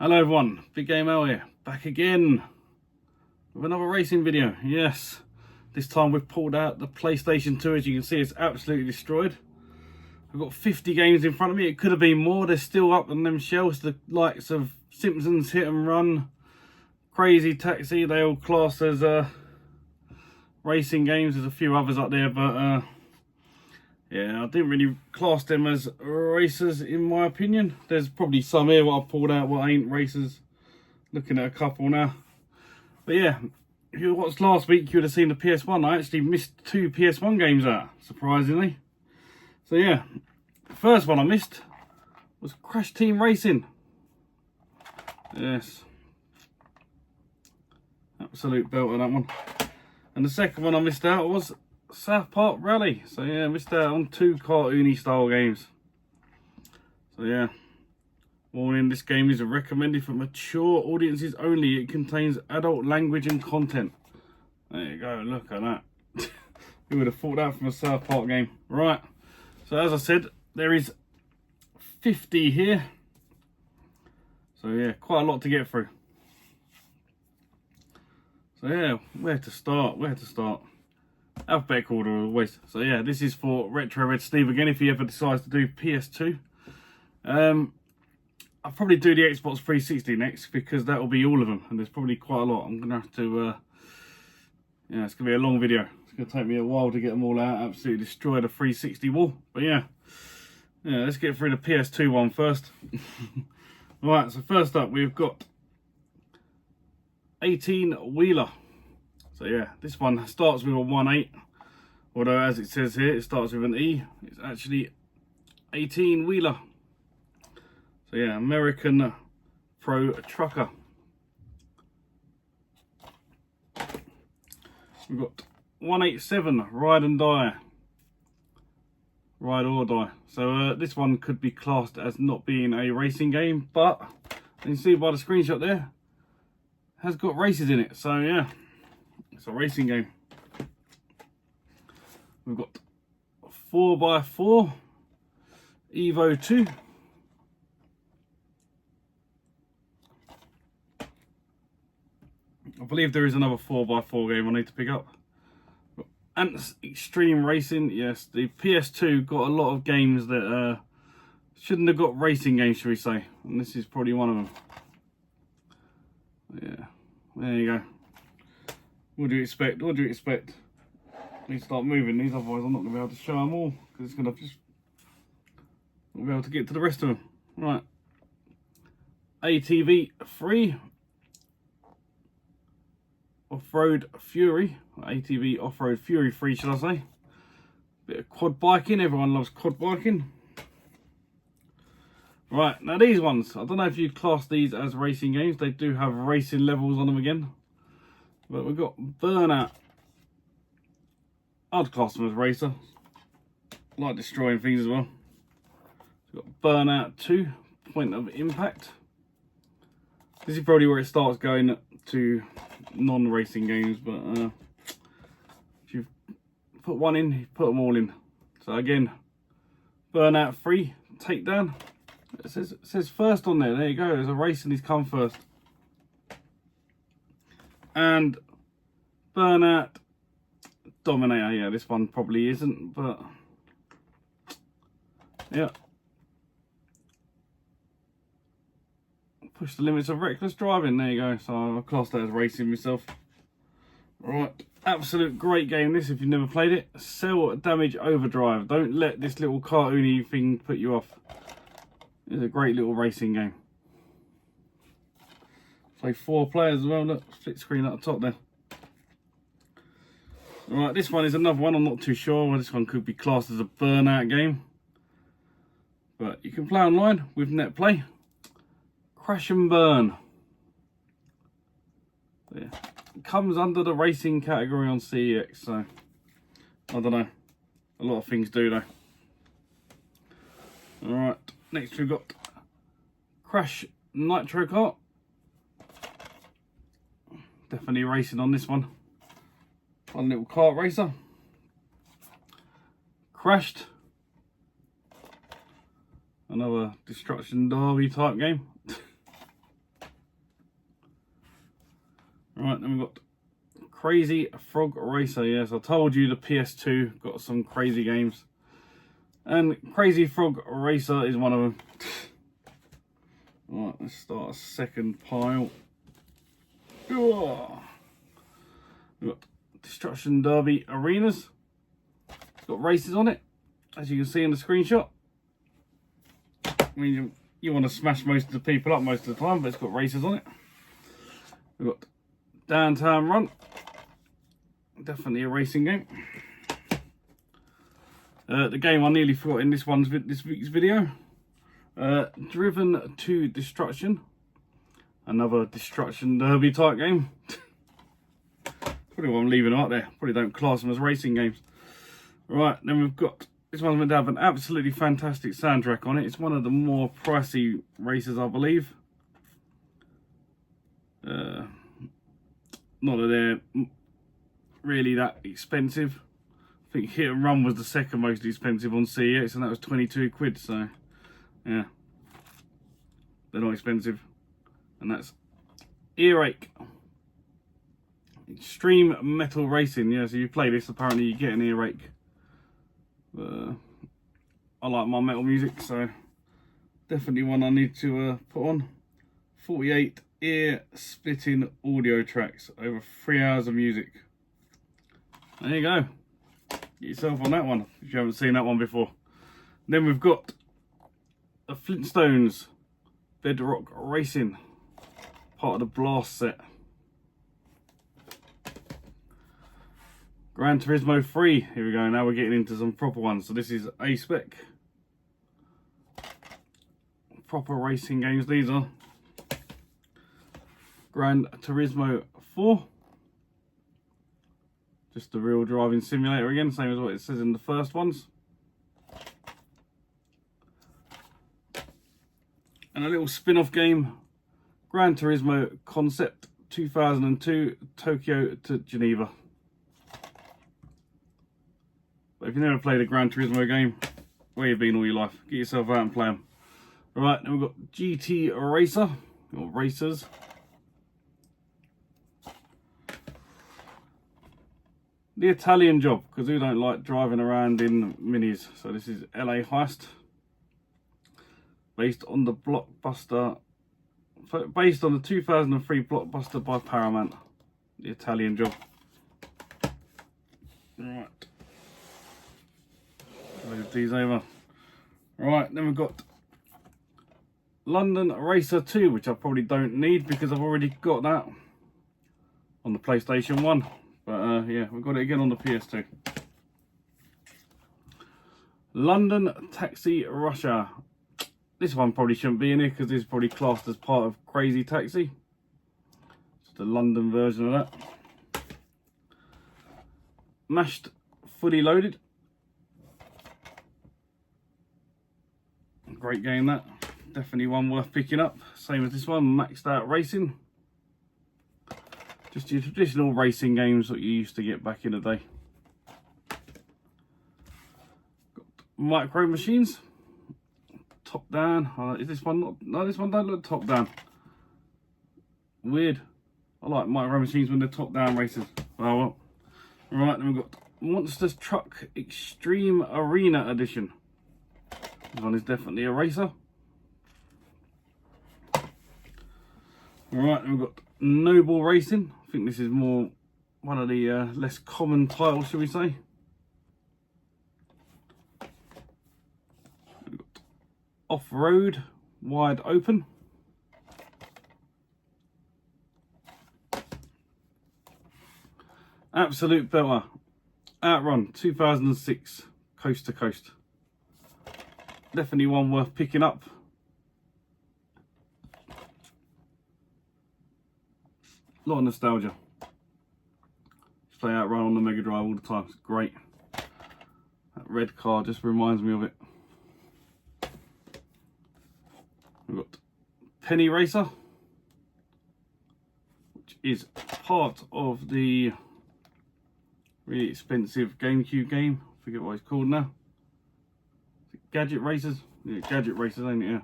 Hello everyone, Big Game L here, back again with another racing video. Yes, this time we've pulled out the PlayStation 2. As you can see, it's absolutely destroyed. I've got 50 games in front of me. It could have been more. They're still up on them shelves. The likes of Simpsons, Hit and Run, Crazy Taxi, they all class as racing games. There's a few others up there, but yeah, I didn't really class them as racers in my opinion. There's probably some here what I've pulled out what ain't racers. Looking at a couple now. But yeah, if you watched last week, you would have seen the PS1. I actually missed 2 PS1 games out, surprisingly. So yeah, the first one I missed was Crash Team Racing. Yes. Absolute belt on that one. And the second one I missed out was South Park Rally. So yeah, missed out on 2 cartoony style games. So yeah, warning, this game is recommended for mature audiences only. It contains adult language and content. There you go, look at that. Who would have thought that from a South Park game? Right, so as I said, there is 50 here. So yeah, quite a lot to get through. So yeah, where to start? Alphabetical order always. So yeah, this is for Retro Red Steve again, if he ever decides to do PS2. I'll probably do the Xbox 360 next, because that will be all of them, and there's probably quite a lot. I'm gonna have to yeah, it's gonna be a long video. It's gonna take me a while to get them all out. Absolutely destroy the 360 wall. But yeah, let's get through the PS2 one first. Right, so first up we've got 18 wheeler. So yeah, this one starts with a 1.8, although as it says here, it starts with an E. It's actually 18 wheeler. So yeah, American Pro Trucker. We've got 187 Ride and Die. Ride or Die. So this one could be classed as not being a racing game, but you can see by the screenshot there, has got races in it. So yeah, it's a racing game. We've got 4x4 Evo 2. I believe there is another 4x4 game I need to pick up. Ants Extreme Racing. Yes, the PS2 got a lot of games that shouldn't have got racing games, should we say. And this is probably one of them. Yeah, there you go. What do you expect? What do you expect? I need to start moving these, otherwise I'm not going to be able to show them all, because it's going to just not be able to get to the rest of them. Right. ATV 3. Off-Road Fury. ATV Off-Road Fury 3, should I say. Bit of quad biking. Everyone loves quad biking. Right, now these ones, I don't know if you class these as racing games. They do have racing levels on them again. But we've got Burnout. I'd class them as racer. I like destroying things as well. We've got Burnout 2, Point of Impact. This is probably where it starts going to non-racing games, but if you put one in, you put them all in. So again, Burnout 3, Takedown. It says first on there. There you go. There's a race and he's come first. And Burnout Dominator. Yeah, this one probably isn't, but yeah. Push the limits of reckless driving. There you go. So I've classed that as racing myself. Right, absolute great game this if you've never played it. Cell Damage Overdrive. Don't let this little cartoony thing put you off. It's a great little racing game. Play 4 players as well. Look, split screen at the top there. Right, this one is another one. I'm not too sure. Well, this one could be classed as a Burnout game, but you can play online with net play. Crash and Burn. Yeah. It comes under the racing category on CEX, so I don't know. A lot of things do though. Alright, next we've got Crash Nitro Kart. Definitely racing on this one. Fun little kart racer. Crashed. Another Destruction Derby type game. Right, then we've got Crazy Frog Racer. Yes, I told you the PS2 got some crazy games. And Crazy Frog Racer is one of them. Right, let's start a second pile. We've got Destruction Derby Arenas. It's got races on it, as you can see in the screenshot. I mean, you want to smash most of the people up most of the time, but it's got races on it. We've got Downtown Run. Definitely a racing game. The game I nearly forgot in this week's video. Driven to Destruction. Another Destruction Derby type game. Probably why I'm leaving them up there. Probably don't class them as racing games. Right, then we've got, this one's meant to have an absolutely fantastic soundtrack on it. It's one of the more pricey races, I believe. Not that they're really that expensive. I think Hit and Run was the second most expensive on CEX, and that was 22 quid, so yeah. They're not expensive. And that's Earache. Extreme Metal Racing. Yeah, so you play this, apparently you get an earache. I like my metal music, so definitely one I need to put on. 48 ear-splitting audio tracks, over 3 hours of music. There you go. Get yourself on that one if you haven't seen that one before. Then we've got the Flintstones Bedrock Racing, part of the Blast set. Gran Turismo 3, here we go, now we're getting into some proper ones. So this is A-Spec. Proper racing games these are. Gran Turismo 4. Just the real driving simulator again, same as what it says in the first ones. And a little spin-off game, Gran Turismo Concept 2002, Tokyo to Geneva. But if you've never played a Gran Turismo game, where you've been all your life, get yourself out and play them. Right, then we've got GT Racer, or Racers. The Italian Job, because who don't like driving around in minis? So this is LA Heist, based on the 2003 blockbuster by Paramount, The Italian Job. Right, move these over. Right, then we've got London Racer 2, which I probably don't need because I've already got that on the PlayStation 1. But yeah, we've got it again on the PS2. London Taxi Russia. This one probably shouldn't be in here because this is probably classed as part of Crazy Taxi. Just a London version of that. Mashed Fully Loaded. Great game that. Definitely one worth picking up. Same as this one, Maxed Out Racing. Just your traditional racing games that you used to get back in the day. Got Micro Machines. Top down. Is this one not? No, this one don't look top down. Weird. I like Micro Machines when they're top down races. Oh well. Right, then we've got Monsters Truck Extreme Arena Edition. This one is definitely a racer. Right, then we've got Noble Racing. I think this is more one of the less common titles, shall we say. We've got Off-Road Wide Open. Absolute belter. Outrun 2006, Coast to Coast. Definitely one worth picking up. A lot of nostalgia. Just play Outrun on the Mega Drive all the time. It's great. That red car just reminds me of it. We've got Penny Racer, which is part of the really expensive GameCube game. I forget what it's called now. Is it Gadget Racers? Yeah, Gadget Racers, ain't it? Yeah.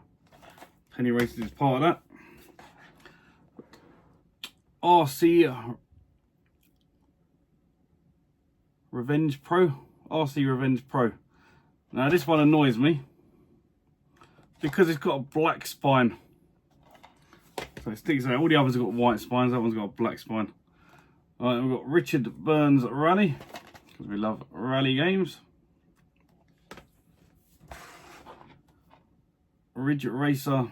Penny Racers is part of that. RC Revenge Pro. RC Revenge Pro. Now this one annoys me because it's got a black spine. So it sticks out. All the others have got white spines, that one's got a black spine. Alright, we've got Richard Burns Rally, because we love rally games. Ridge Racer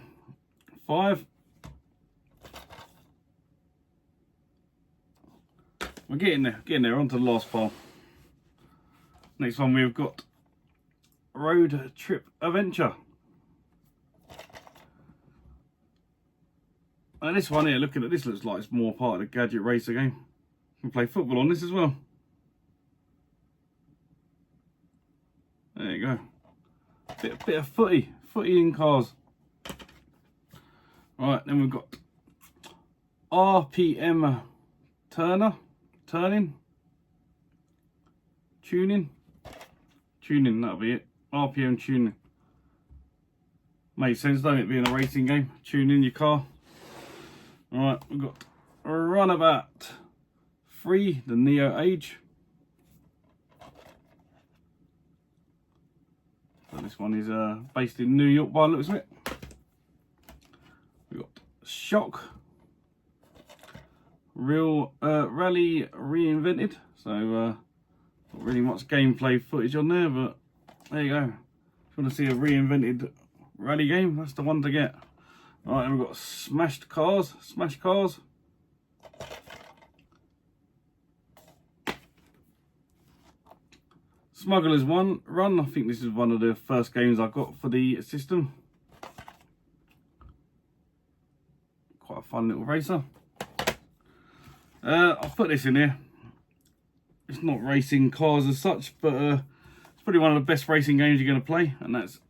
5. We're getting there, on to the last pile. Next one we've got Road Trip Adventure. And this one here, looking at this, looks like it's more part of the Gadget Racer game. You can play football on this as well. There you go. Bit of footy in cars. Right, then we've got RPM tuning, that'll be it. RPM tuning. Makes sense, don't it, being a racing game? Tuning your car. Alright, we've got Runabout 3, the Neo Age. So this one is based in New York by the looks of it. We've got Shock Real Rally Reinvented. So not really much gameplay footage on there, but there you go. If you want to see a reinvented rally game, that's the one to get. Alright, and we've got Smash Cars. Smugglers Run. I think this is one of the first games I got for the system. Quite a fun little racer. I'll put this in here. It's not racing cars as such, but it's probably one of the best racing games you're going to play, and that's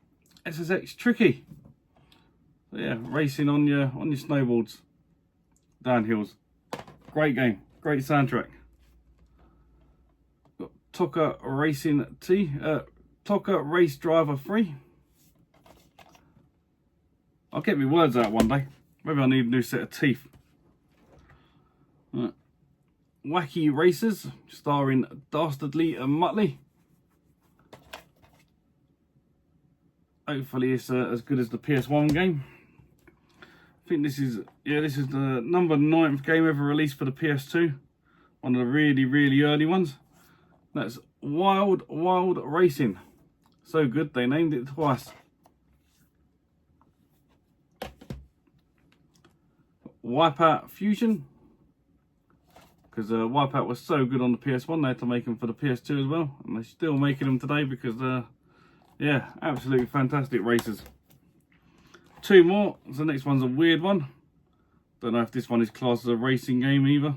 SSX Tricky. So yeah, racing on your snowboards, downhills. Great game, great soundtrack. Got Tokka Racing Tokka Race Driver 3. I'll get my words out one day. Maybe I need a new set of teeth. Right. Wacky Racers, starring Dastardly and Muttley. Hopefully it's as good as the PS1 game. I think this is the number 9th game ever released for the PS2. One of the really early ones. That's Wild Racing. So good they named it twice. Wipeout Fusion. Because Wipeout was so good on the PS1, they had to make them for the PS2 as well. And they're still making them today because yeah, absolutely fantastic racers. 2 more. So the next one's a weird one. Don't know if this one is classed as a racing game either.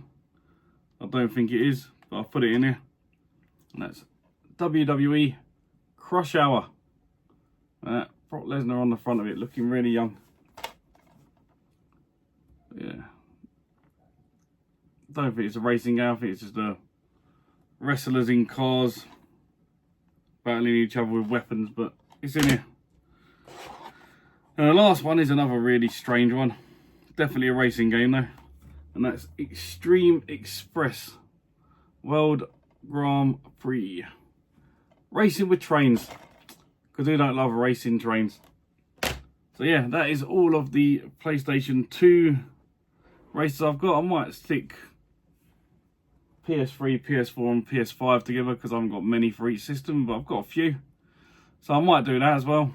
I don't think it is, but I'll put it in here. And that's WWE Crush Hour. Brock Lesnar on the front of it, looking really young. Yeah. Don't think it's a racing game. I think it's just wrestlers in cars battling each other with weapons, but it's in here. And the last one is another really strange one. Definitely a racing game though. And that's Extreme Express World Grand Prix. Racing with trains. Because who don't love racing trains? So yeah, that is all of the PlayStation 2 races I've got. I might stick PS3, PS4 and PS5 together because I haven't got many for each system, but I've got a few. So I might do that as well.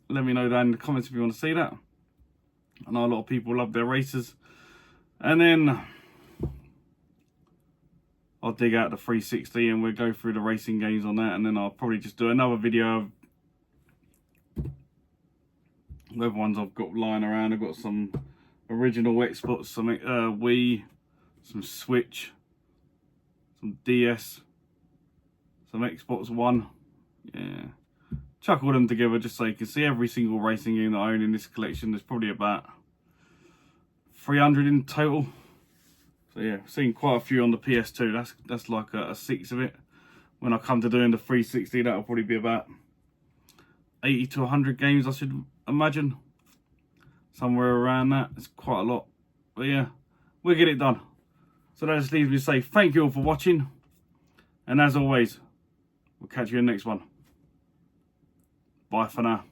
Let me know down in the comments if you want to see that. I know a lot of people love their racers. And then I'll dig out the 360 and we'll go through the racing games on that, and then I'll probably just do another video of the other ones I've got lying around. I've got some original Xbox, some Wii, some Switch, some DS, some Xbox One. Yeah, chuck all them together just so you can see every single racing game that I own in this collection. There's probably about 300 in total. So yeah, I've seen quite a few on the PS2. That's like a 6 of it. When I come to doing the 360, that'll probably be about 80 to 100 games, I should imagine. Somewhere around that. It's quite a lot. But yeah, we'll get it done. So that just leaves me to say thank you all for watching. And as always, we'll catch you in the next one. Bye for now.